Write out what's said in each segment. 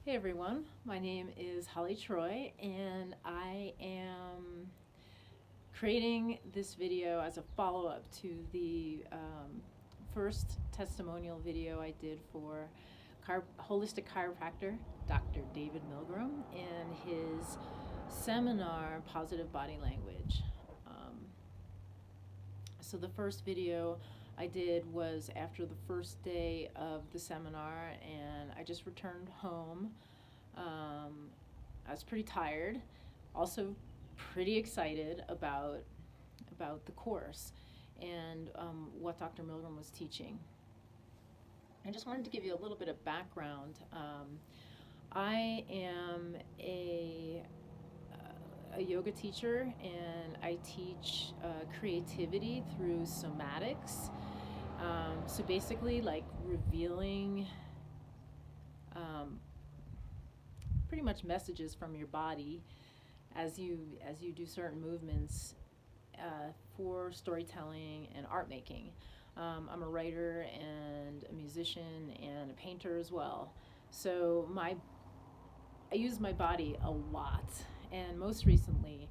Hey everyone, my name is Holly Troy, and I am creating this video as a follow-up to the first testimonial video I did for holistic chiropractor Dr. David Milgram in his seminar, Positive Body Language. So the first video I did was after the first day of the seminar, and I just returned home. I was pretty tired, also pretty excited about the course and what Dr. Milgram was teaching. I just wanted to give you a little bit of background. I am a yoga teacher, and I teach creativity through somatics. So basically, like revealing pretty much messages from your body as you do certain movements for storytelling and art making. I'm a writer and a musician and a painter as well. So I use my body a lot, and most recently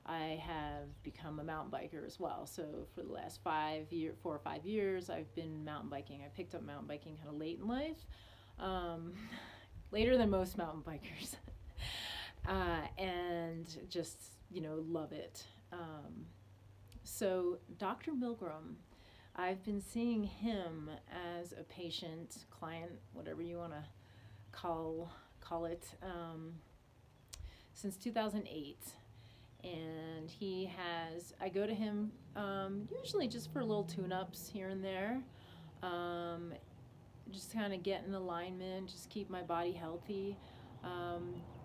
I have become a mountain biker as well. So for the last 4 or 5 years, I've been mountain biking. I picked up mountain biking kind of late in life, later than most mountain bikers, and just, love it. So Dr. Milgram, I've been seeing him as a patient, client, whatever you want to call it, since 2008. And I go to him usually just for little tune-ups here and there, just kind of get in alignment, just keep my body healthy.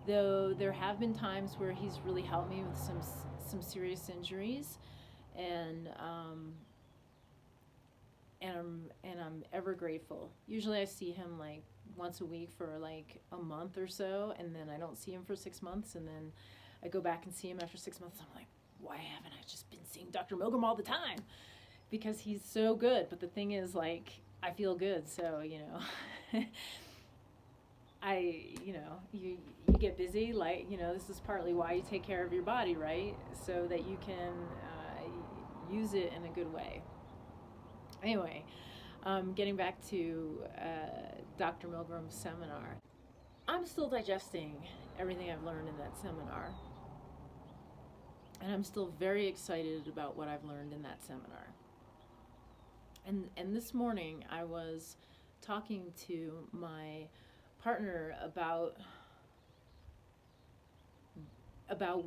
Though there have been times where he's really helped me with some serious injuries, and I'm ever grateful. Usually I see him like once a week for like a month or so, and then I don't see him for 6 months, and then I go back and see him after 6 months. I'm like, why haven't I just been seeing Dr. Milgram all the time? Because he's so good. But the thing is, like, I feel good, so you get busy. Like, this is partly why you take care of your body, right? So that you can use it in a good way. Anyway, getting back to Dr. Milgram's seminar. I'm still digesting everything I've learned in that seminar. And I'm still very excited about what I've learned in that seminar. And this morning I was talking to my partner about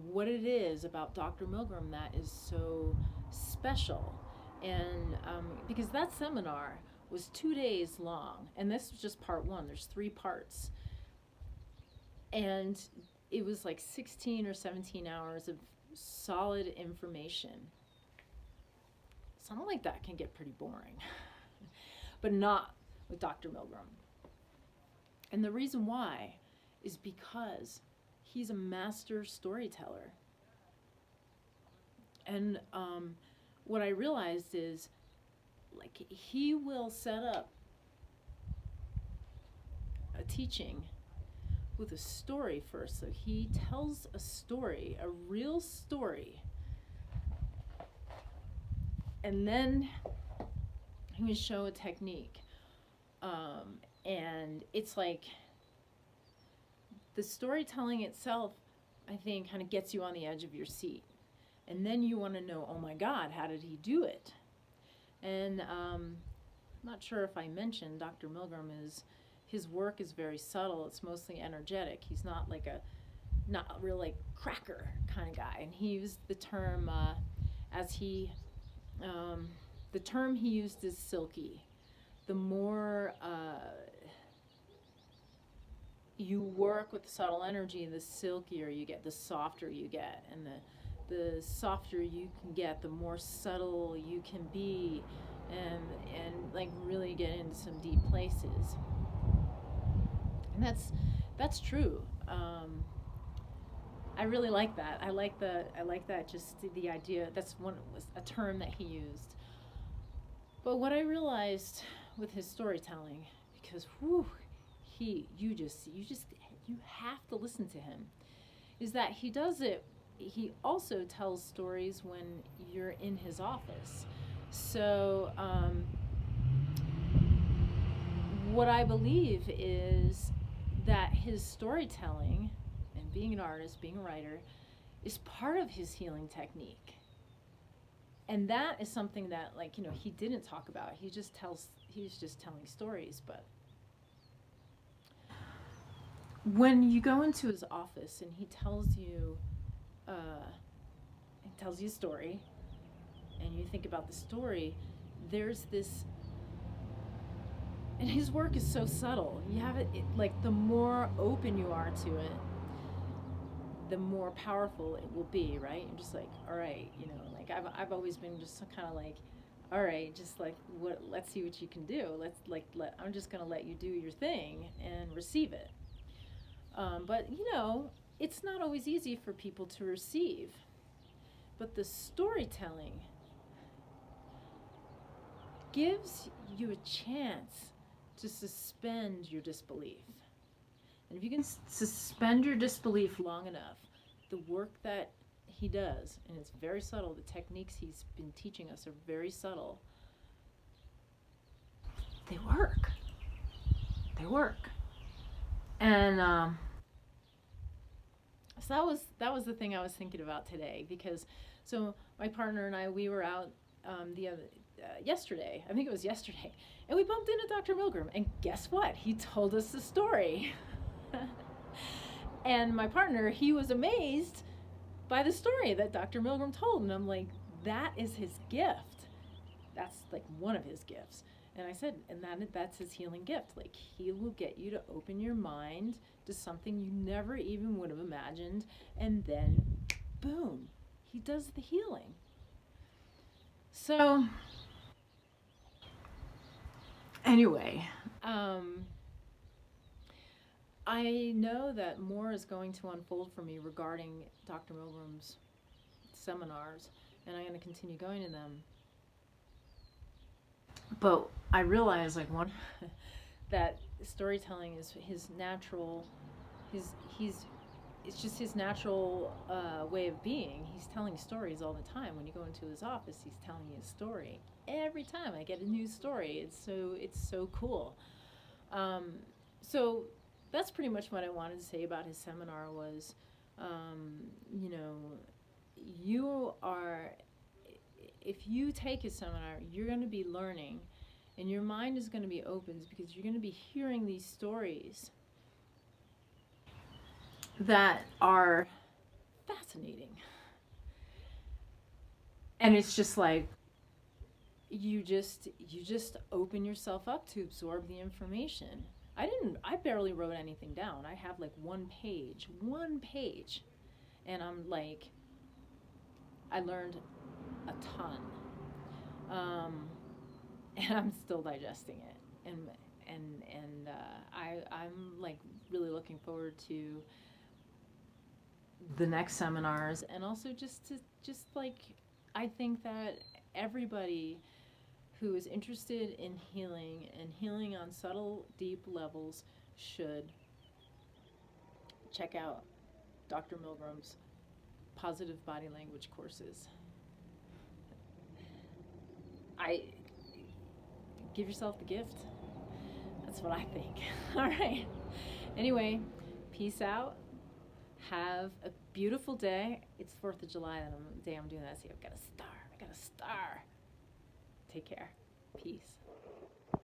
what it is about Dr. Milgram that is so special. And because that seminar was 2 days long, and this was just part one. There's 3 parts. And it was like 16 or 17 hours of solid information. Something like that can get pretty boring, but not with Dr. Milgram. And the reason why is because he's a master storyteller. And what I realized is, like, he will set up a teaching with a story first. So he tells a story, a real story, and then he will show a technique. And it's like the storytelling itself, I think, kind of gets you on the edge of your seat. And then you want to know, oh my God, how did he do it? And I'm not sure if I mentioned Dr. Milgram his work is very subtle. It's mostly energetic. He's not a real like cracker kind of guy. And he used the term the term he used is silky. The more you work with subtle energy, the silkier you get, the softer you get, and the softer you can get, the more subtle you can be, and like really get into some deep places. And that's true. I really like that. I like that. Just the idea. That's was a term that he used. But what I realized with his storytelling, because you have to listen to him, is that he does it. He also tells stories when you're in his office. So what I believe is that his storytelling and being an artist, being a writer, is part of his healing technique. And that is something that, like, he didn't talk about. He's just telling stories. But when you go into his office and he tells you a story, and you think about the story, there's this, and his work is so subtle. You have it, like, the more open you are to it, the more powerful it will be, right? You're just like, all right, like I've always been just kind of like, all right, just like, let's see what you can do. I'm just gonna let you do your thing and receive it. But it's not always easy for people to receive. But the storytelling gives you a chance to suspend your disbelief. And if you can suspend your disbelief long enough, the work that he does, and it's very subtle, the techniques he's been teaching us are very subtle, they work. They work. And so that was the thing I was thinking about today, because so my partner and I, we were out yesterday, I think it was yesterday, and we bumped into Dr. Milgram, and guess what? He told us the story. And my partner, he was amazed by the story that Dr. Milgram told, and I'm like, that is his gift. That's like one of his gifts. And I said, and that's his healing gift. Like, he will get you to open your mind to something you never even would have imagined, and then boom, he does the healing. So anyway, I know that more is going to unfold for me regarding Dr. Milgram's seminars, and I'm going to continue going to them. But I realize, like, that storytelling is his natural, it's just his natural way of being. He's telling stories all the time. When you go into his office, he's telling you a story. Every time I get a new story, it's so cool. So that's pretty much what I wanted to say about his seminar was, if you take his seminar, you're going to be learning, and your mind is going to be opened, because you're going to be hearing these stories that are fascinating. And it's just like, you just open yourself up to absorb the information. I barely wrote anything down. I have like one page, and I'm like, I learned a ton, and I'm still digesting it, and I'm like really looking forward to the next seminars, and also just like, I think that everybody who is interested in healing and healing on subtle, deep levels should check out Dr. Milgram's positive body language courses. Give yourself the gift. That's what I think. All right. Anyway, peace out. Have a beautiful day. It's 4th of July, the day I'm doing that. See, I've got a star. Take care. Peace.